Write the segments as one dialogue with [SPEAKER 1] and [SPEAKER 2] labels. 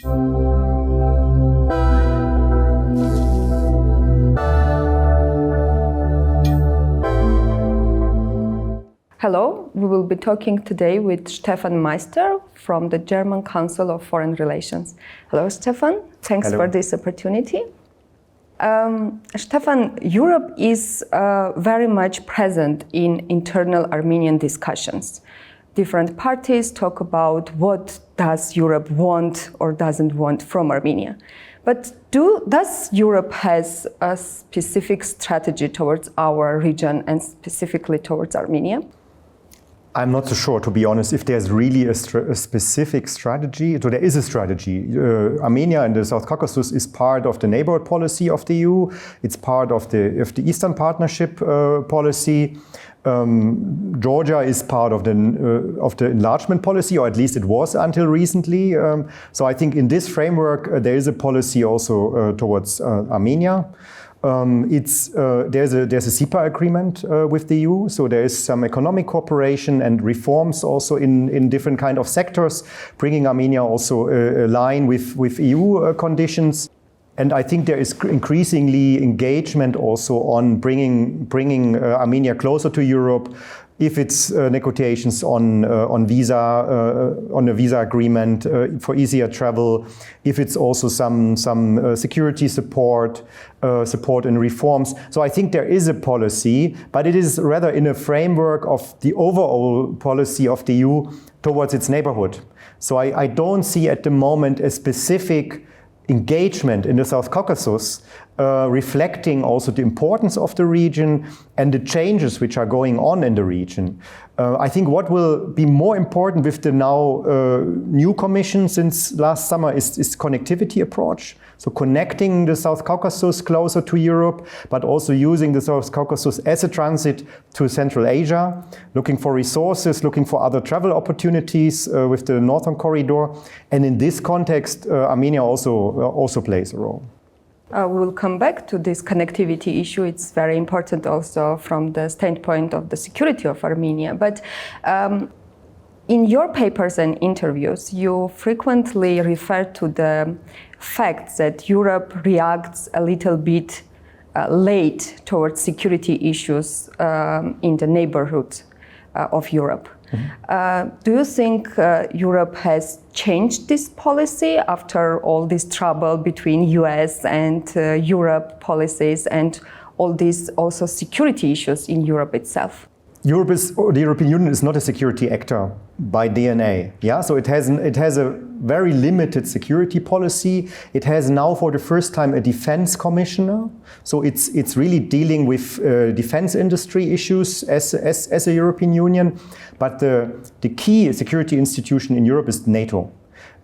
[SPEAKER 1] Hello, we will be talking today with Stefan Meister from the German Council of Foreign Relations. Hello, Stefan. Thanks
[SPEAKER 2] Hello.
[SPEAKER 1] for this opportunity. Stefan, Europe is very much present in internal Armenian discussions. Different parties talk about what does Europe want or doesn't want from Armenia. But does Europe has a specific strategy towards our region and specifically towards Armenia?
[SPEAKER 2] I'm not so sure, to be honest, if there's really a specific strategy. So there is a strategy. Armenia and the South Caucasus is part of the neighborhood policy of the EU. It's part of the Eastern Partnership policy. Georgia is part of the enlargement policy, or at least it was until recently. So I think in this framework there is a policy also towards Armenia. There's a SIPA agreement with the EU, so there is some economic cooperation and reforms also in different kind of sectors, bringing Armenia also align with EU conditions. And I think there is increasingly engagement also on bringing Armenia closer to Europe. If it's negotiations on a visa agreement for easier travel, if it's also some security support and reforms. So I think there is a policy, but it is rather in a framework of the overall policy of the EU towards its neighborhood. So I don't see at the moment a specific engagement in the South Caucasus reflecting also the importance of the region and the changes which are going on in the region. I think what will be more important with the now new commission since last summer is connectivity approach. So connecting the South Caucasus closer to Europe, but also using the South Caucasus as a transit to Central Asia, looking for resources, looking for other travel opportunities with the Northern Corridor. And in this context, Armenia also plays a role.
[SPEAKER 1] We will come back to this connectivity issue. It's very important also from the standpoint of the security of Armenia. But in your papers and interviews, you frequently refer to the fact that Europe reacts a little bit late towards security issues in the neighborhood of Europe. Mm-hmm. Do you think Europe has changed this policy after all this trouble between US and Europe policies and all these also security issues in Europe itself?
[SPEAKER 2] The European Union is not a security actor by DNA. Yeah, so it has a very limited security policy. It has now for the first time a defense commissioner. So it's really dealing with defense industry issues as a European Union. But the key security institution in Europe is NATO.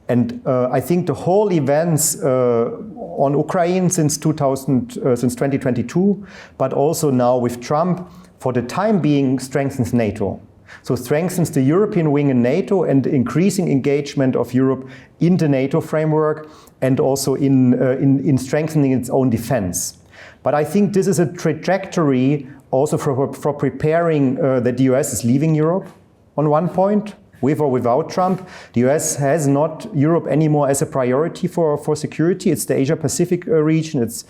[SPEAKER 2] And I think the whole events on Ukraine since 2022, but also now with Trump, for the time being strengthens NATO. So strengthens the European wing in NATO and increasing engagement of Europe in the NATO framework and also in strengthening its own defense. But I think this is a trajectory also for preparing that the US is leaving Europe on one point. With or without Trump, the US has not Europe anymore as a priority for security. It's the Asia-Pacific region, it's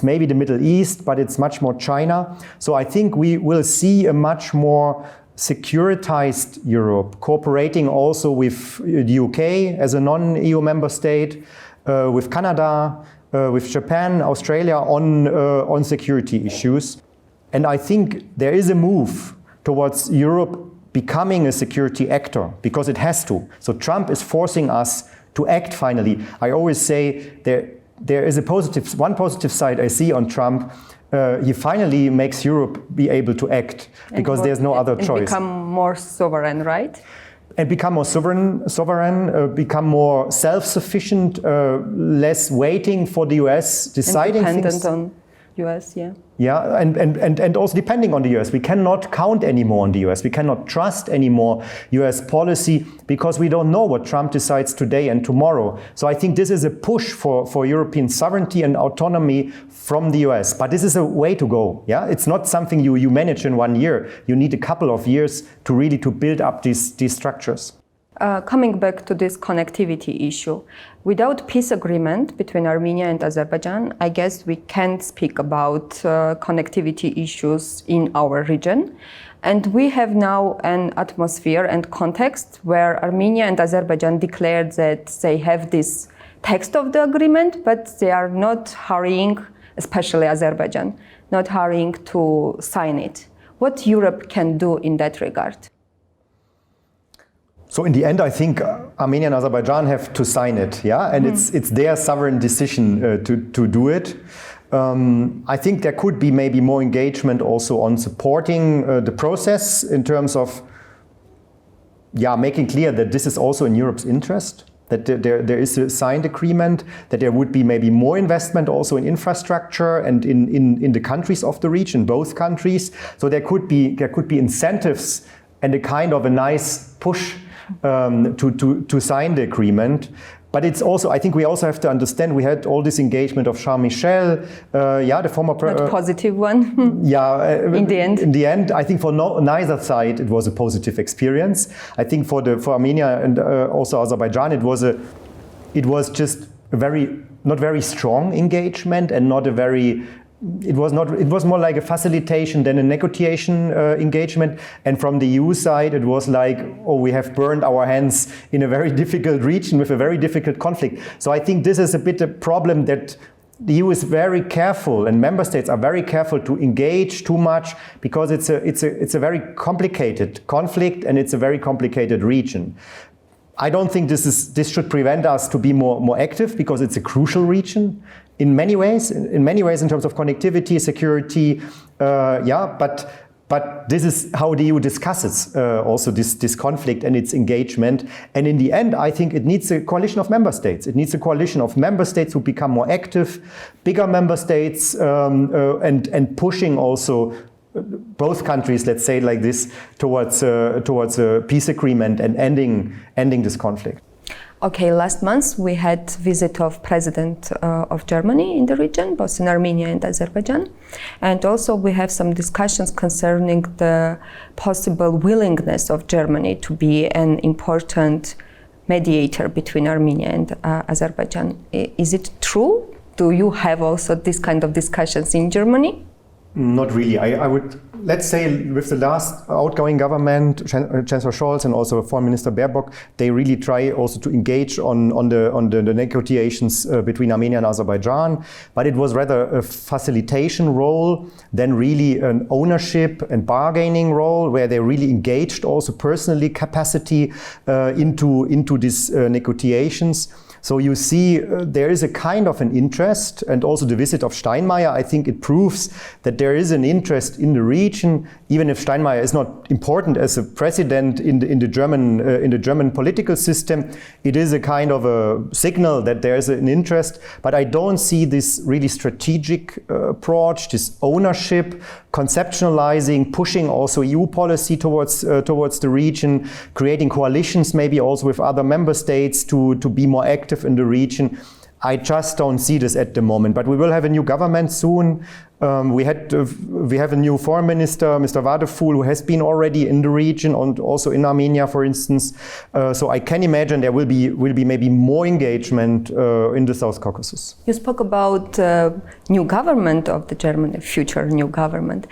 [SPEAKER 2] maybe the Middle East, but it's much more China. So I think we will see a much more securitized Europe, cooperating also with the UK as a non-EU member state, with Canada, with Japan, Australia on security issues. And I think there is a move towards Europe becoming a security actor, because it has to. So Trump is forcing us to act finally. I always say there is one positive side I see on Trump. He finally makes Europe be able to act, because there's no other choice.
[SPEAKER 1] And become more sovereign, right?
[SPEAKER 2] And become more sovereign, become more self-sufficient, less waiting for the US deciding things.
[SPEAKER 1] Independent on US, yeah.
[SPEAKER 2] Yeah, and also depending on the US. We cannot count anymore on the US. We cannot trust anymore US policy, because we don't know what Trump decides today and tomorrow. So I think this is a push for European sovereignty and autonomy from the US. But this is a way to go. Yeah, it's not something you manage in 1 year. You need a couple of years to really build up these structures.
[SPEAKER 1] Coming back to this connectivity issue, without peace agreement between Armenia and Azerbaijan, I guess we can't speak about connectivity issues in our region. And we have now an atmosphere and context where Armenia and Azerbaijan declared that they have this text of the agreement, but they are not hurrying, especially Azerbaijan, not hurrying to sign it. What Europe can do in that regard?
[SPEAKER 2] So in the end, I think Armenia and Azerbaijan have to sign it, yeah, and it's their sovereign decision to do it. I think there could be maybe more engagement also on supporting the process in terms of, making clear that this is also in Europe's interest, that there is a signed agreement, that there would be maybe more investment also in infrastructure and in the countries of the region, both countries. So there could be incentives and a kind of a nice push to sign the agreement. But it's also, I think we also have to understand, we had all this engagement of Charles Michel, the former
[SPEAKER 1] not positive one. In the end. In
[SPEAKER 2] the end, I think for neither side it was a positive experience. I think for Armenia and also Azerbaijan, it was just a not very strong engagement and not a very. It was more like a facilitation than a negotiation engagement. And from the EU side, it was like, we have burned our hands in a very difficult region with a very difficult conflict. So I think this is a bit a problem that the EU is very careful and member states are very careful to engage too much because it's a very complicated conflict and it's a very complicated region. I don't think this should prevent us to be more active because it's a crucial region. In many ways, in terms of connectivity, security, but this is how the EU discusses also this conflict and its engagement. And in the end, I think it needs a coalition of member states. It needs a coalition of member states who become more active, bigger member states, and pushing also both countries, let's say like this, towards a peace agreement and ending this conflict.
[SPEAKER 1] Okay, last month we had visit of President of Germany in the region, both in Armenia and Azerbaijan. And also we have some discussions concerning the possible willingness of Germany to be an important mediator between Armenia and Azerbaijan. Is it true? Do you have also this kind of discussions in Germany?
[SPEAKER 2] Not really. I would, let's say, with the last outgoing government, Chancellor Scholz and also Foreign Minister Baerbock, they really try also to engage on the negotiations between Armenia and Azerbaijan. But it was rather a facilitation role than really an ownership and bargaining role, where they really engaged also personally capacity into these negotiations. So you see, there is a kind of an interest, and also the visit of Steinmeier, I think it proves that there is an interest in the region, even if Steinmeier is not important as a president in the German political system. It is a kind of a signal that there is an interest, but I don't see this really strategic approach, this ownership, conceptualizing, pushing also EU policy towards the region, creating coalitions maybe also with other member states to be more active in the region. I just don't see this at the moment, but we will have a new government soon. We have a new foreign minister, Mr. Wadefuhl, who has been already in the region and also in Armenia, for instance. So I can imagine there will be maybe more engagement in the South Caucasus.
[SPEAKER 1] You spoke about new government of the German future new government.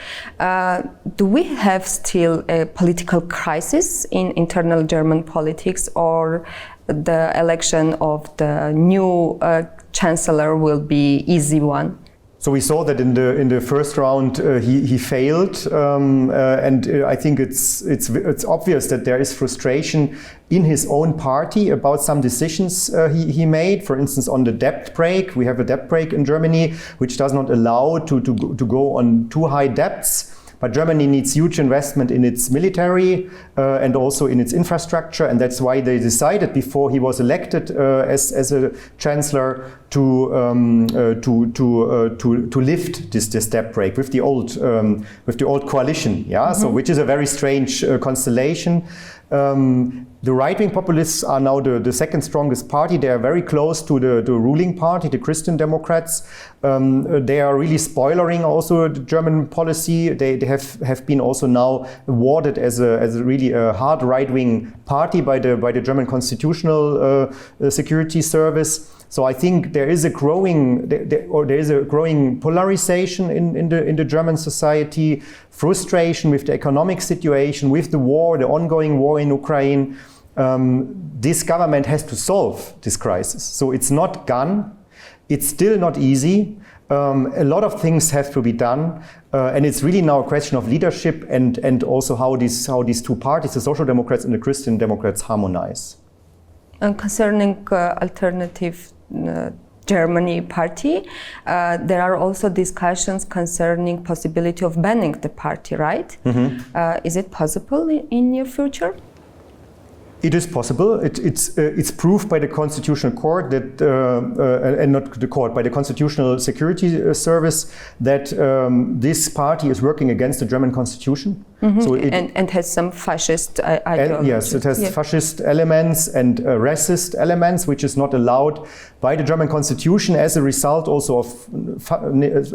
[SPEAKER 1] Do we have still a political crisis in internal German politics, or the election of the new chancellor will be easy one?
[SPEAKER 2] So we saw that in the first round he failed, and I think it's obvious that there is frustration in his own party about some decisions he made. For instance, on the debt brake, we have a debt brake in Germany which does not allow to go on too high debts. But Germany needs huge investment in its military and also in its infrastructure, and that's why they decided before he was elected as a chancellor to lift this debt brake with the old coalition, so which is a very strange constellation. The right-wing populists are now the second strongest party. They are very close to the ruling party, the Christian Democrats. They are really spoiling also the German policy. They have been also now awarded as a really hard right-wing party by the German Constitutional Security Service. So I think there is a growing polarization in the German society, frustration with the economic situation, with the war, the ongoing war in Ukraine. This government has to solve this crisis. So it's not gone. It's still not easy. A lot of things have to be done, and it's really now a question of leadership and also how these two parties, the Social Democrats and the Christian Democrats, harmonize.
[SPEAKER 1] And concerning alternative Germany party, there are also discussions concerning possibility of banning the party, right? Mm-hmm. Is it possible in near future?
[SPEAKER 2] It is possible. It's proved by the Constitutional Court that, and not the court, by the Constitutional Security Service that this party is working against the German Constitution. Mm-hmm. So
[SPEAKER 1] and has some fascist ideology.
[SPEAKER 2] Yes, it has fascist elements and racist elements, which is not allowed by the German Constitution as a result also of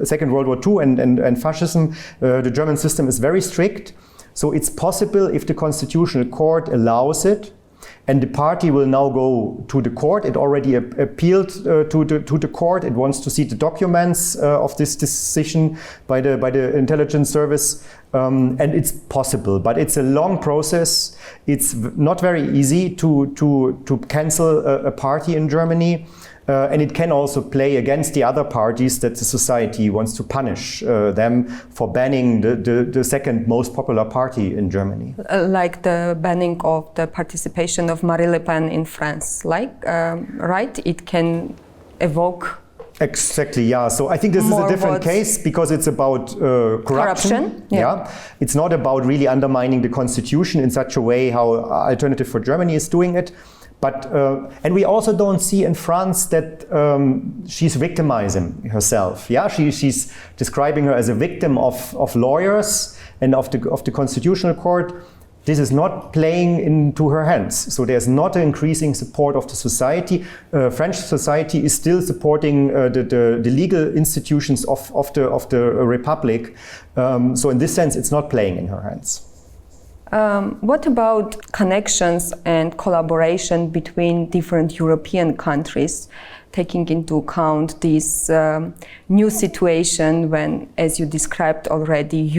[SPEAKER 2] Second World War II and fascism. The German system is very strict. So it's possible if the Constitutional Court allows it, and the party will now go to the court. It already appealed to the court. It wants to see the documents of this decision by the intelligence service, and it's possible. But it's a long process. It's not very easy to cancel a party in Germany. And it can also play against the other parties that the society wants to punish them for banning the second most popular party in Germany.
[SPEAKER 1] Like the banning of the participation of Marine Le Pen in France, right? It can evoke...
[SPEAKER 2] Exactly, yeah. So I think this is a different case because it's about corruption. Yeah. It's not about really undermining the constitution in such a way how Alternative for Germany is doing it. But, and we also don't see in France that she's victimizing herself. Yeah, she's describing her as a victim of lawyers and of the Constitutional Court. This is not playing into her hands. So there's not an increasing support of the society. French society is still supporting the legal institutions of the Republic. So in this sense, it's not playing in her hands.
[SPEAKER 1] What about connections and collaboration between different European countries, taking into account this new situation when, as you described already,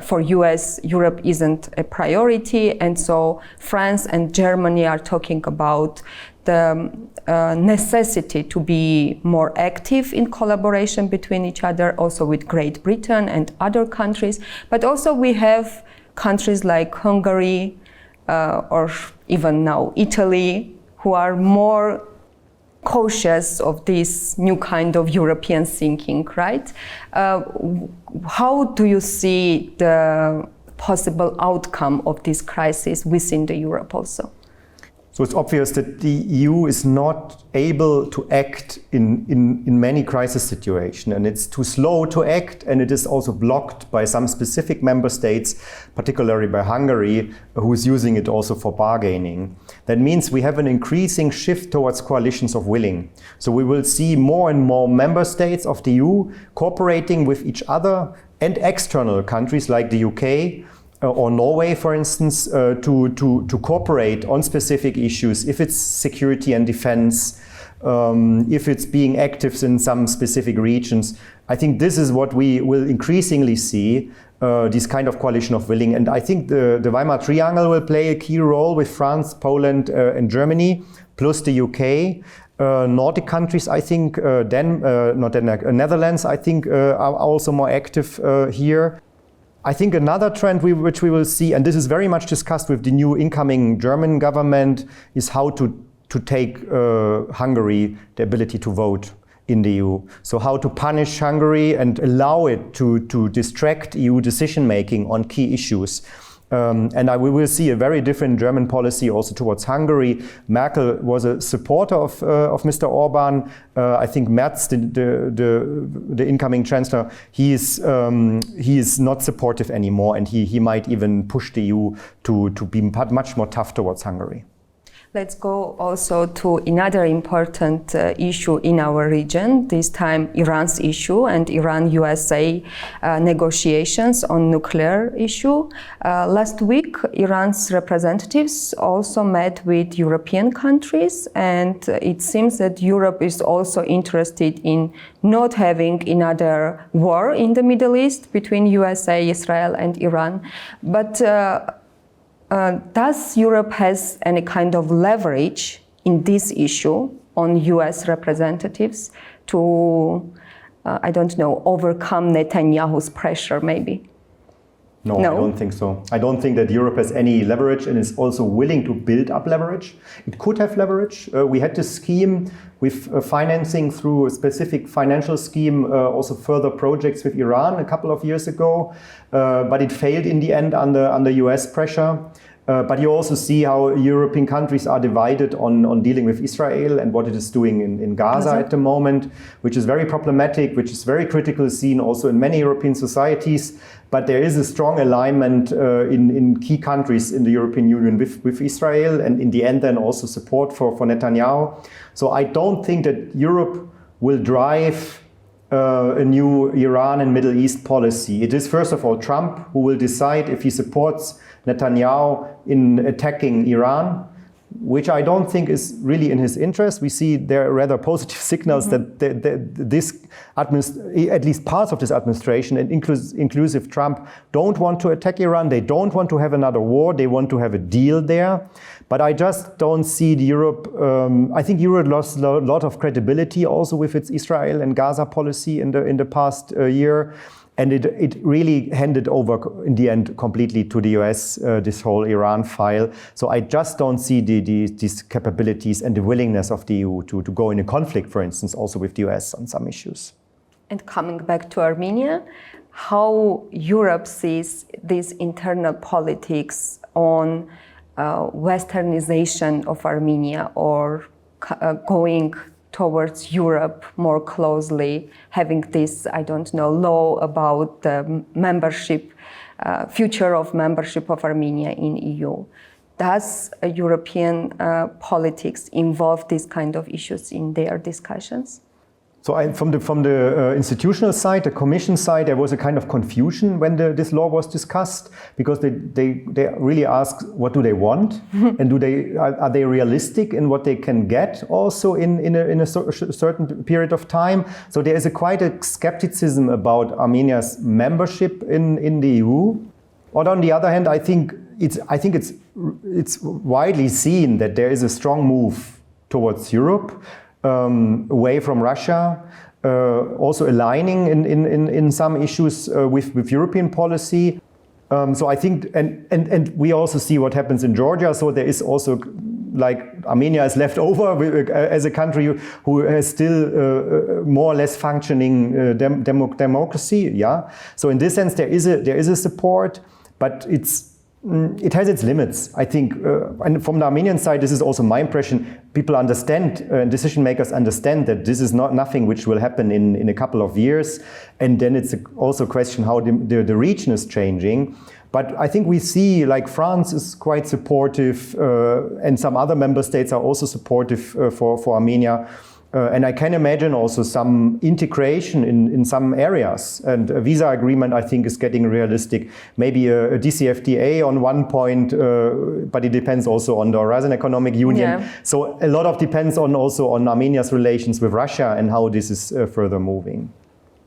[SPEAKER 1] for US, Europe isn't a priority, and so France and Germany are talking about the necessity to be more active in collaboration between each other, also with Great Britain and other countries, but also we have countries like Hungary or even now Italy, who are more cautious of this new kind of European thinking, right? How do you see the possible outcome of this crisis within the Europe also?
[SPEAKER 2] So it's obvious that the EU is not able to act in many crisis situations, and it's too slow to act, and it is also blocked by some specific member states, particularly by Hungary, who is using it also for bargaining. That means we have an increasing shift towards coalitions of willing. So we will see more and more member states of the EU cooperating with each other and external countries like the UK, or Norway, for instance, to cooperate on specific issues, if it's security and defense, if it's being active in some specific regions. I think this is what we will increasingly see, this kind of coalition of willing. And I think the Weimar Triangle will play a key role with France, Poland, and Germany, plus the UK. Nordic countries, I think, Netherlands, I think, are also more active here. I think another trend which we will see, and this is very much discussed with the new incoming German government, is how to take Hungary the ability to vote in the EU. So how to punish Hungary and allow it to distract EU decision-making on key issues. And we will see a very different German policy also towards Hungary. Merkel was a supporter of Mr. Orban. I think Merz, the incoming chancellor, he is not supportive anymore, and he might even push the EU to be much more tough towards Hungary.
[SPEAKER 1] Let's go also to another important issue in our region, this time Iran's issue and Iran-USA negotiations on nuclear issue. Last week, Iran's representatives also met with European countries, and it seems that Europe is also interested in not having another war in the Middle East between USA, Israel and Iran. But does Europe has any kind of leverage in this issue on US representatives to, I don't know, overcome Netanyahu's pressure maybe?
[SPEAKER 2] No, I don't think so. I don't think that Europe has any leverage and is also willing to build up leverage. It could have leverage. We had this scheme with financing through a specific financial scheme, also further projects with Iran a couple of years ago, but it failed in the end under US pressure. But you also see how European countries are divided on dealing with Israel and what it is doing in Gaza at the moment, which is very problematic, which is very critically seen also in many European societies. But there is a strong alignment in key countries in the European Union with Israel, and in the end then also support for Netanyahu. So I don't think that Europe will drive a new Iran and Middle East policy. It is first of all Trump who will decide if he supports Netanyahu in attacking Iran, which I don't think is really in his interest. We see there are rather positive signals that this at least parts of this administration, and inclusive Trump, don't want to attack Iran. They don't want to have another war. They want to have a deal there. But I just don't see Europe. I think Europe lost a lot of credibility also with its Israel and Gaza policy in the past year. And it really handed over in the end completely to the US, this whole Iran file. So I just don't see these capabilities and the willingness of the EU to go in a conflict, for instance, also with the US on some issues.
[SPEAKER 1] And coming back to Armenia, how Europe sees these internal politics on westernization of Armenia, or going towards Europe more closely, having this, I don't know, law about the membership, future of membership of Armenia in EU. Does European politics involve these kind of issues in their discussions?
[SPEAKER 2] So from the institutional side, the Commission side, there was a kind of confusion when this law was discussed, because they really ask what do they want, and are they realistic in what they can get also in a certain period of time. So there is quite a skepticism about Armenia's membership in the EU. But on the other hand, I think it's widely seen that there is a strong move towards Europe. Away from Russia, also aligning in some issues with European policy. So I think, and we also see what happens in Georgia. So there is also, like, Armenia is left over as a country who has still more or less functioning democracy. Yeah. So in this sense, there is a support, but it has its limits, I think. And from the Armenian side, this is also my impression. People understand, decision makers understand that this is nothing which will happen in a couple of years. And then it's also a question how the region is changing. But I think we see, like, France is quite supportive, and some other member states are also supportive for Armenia. And I can imagine also some integration in some areas. And a visa agreement, I think, is getting realistic. Maybe a DCFTA on one point, but it depends also on the Eurasian Economic Union. Yeah. So a lot depends also on Armenia's relations with Russia and how this is further moving.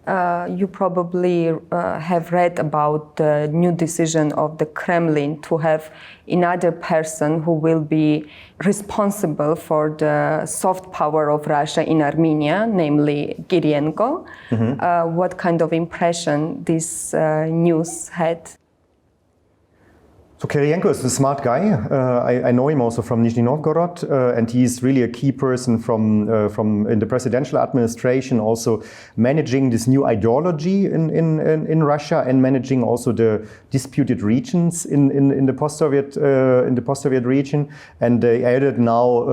[SPEAKER 1] You probably have read about the new decision of the Kremlin to have another person who will be responsible for the soft power of Russia in Armenia, namely Kirienko. What kind of impression this news had?
[SPEAKER 2] So Kirienko is a smart guy. I know him also from Nizhny Novgorod, and he's really a key person from in the presidential administration, also managing this new ideology in Russia and managing also the disputed regions in the post-Soviet region. And they added now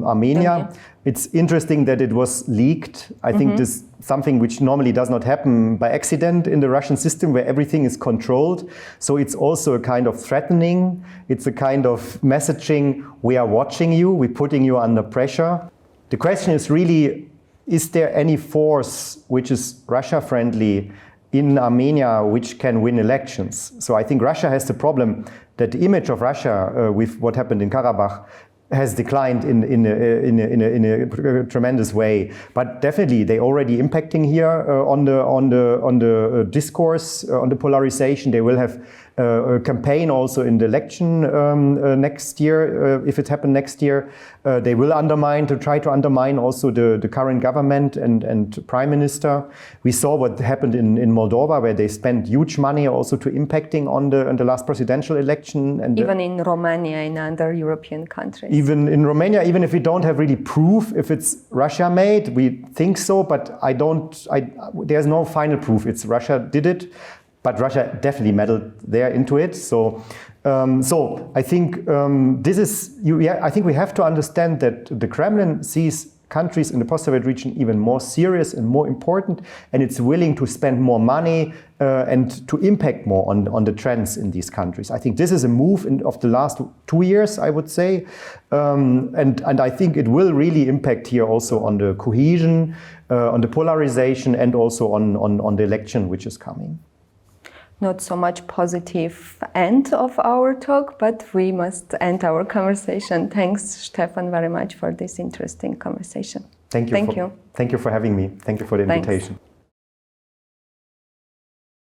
[SPEAKER 2] Armenia. It's interesting that it was leaked. I think this something which normally does not happen by accident in the Russian system where everything is controlled. So it's also a kind of threatening. It's a kind of messaging, we are watching you, we're putting you under pressure. The question is really, is there any force which is Russia-friendly in Armenia which can win elections? So I think Russia has the problem that the image of Russia with what happened in Karabakh has declined in a tremendous way, but definitely they already impacting here on the discourse, on the polarization. They will have a campaign also in the election next year, if it happens next year. They will try to undermine also the current government and prime minister. We saw what happened in Moldova, where they spent huge money also to impacting on the last presidential election. And
[SPEAKER 1] even in Romania, in other European countries.
[SPEAKER 2] Even in Romania, even if we don't have really proof if it's Russia-made, we think so, but there's no final proof. It's Russia did it. But Russia definitely meddled there into it. So I think I think we have to understand that the Kremlin sees countries in the post-Soviet region even more serious and more important, and it's willing to spend more money and to impact more on the trends in these countries. I think this is a move of the last 2 years, I would say, and I think it will really impact here also on the cohesion, on the polarization, and also on the election which is coming.
[SPEAKER 1] Not so much positive end of our talk, but we must end our conversation. Thanks, Stefan, very much for this interesting conversation.
[SPEAKER 2] Thank you for having me. Thank you for the invitation.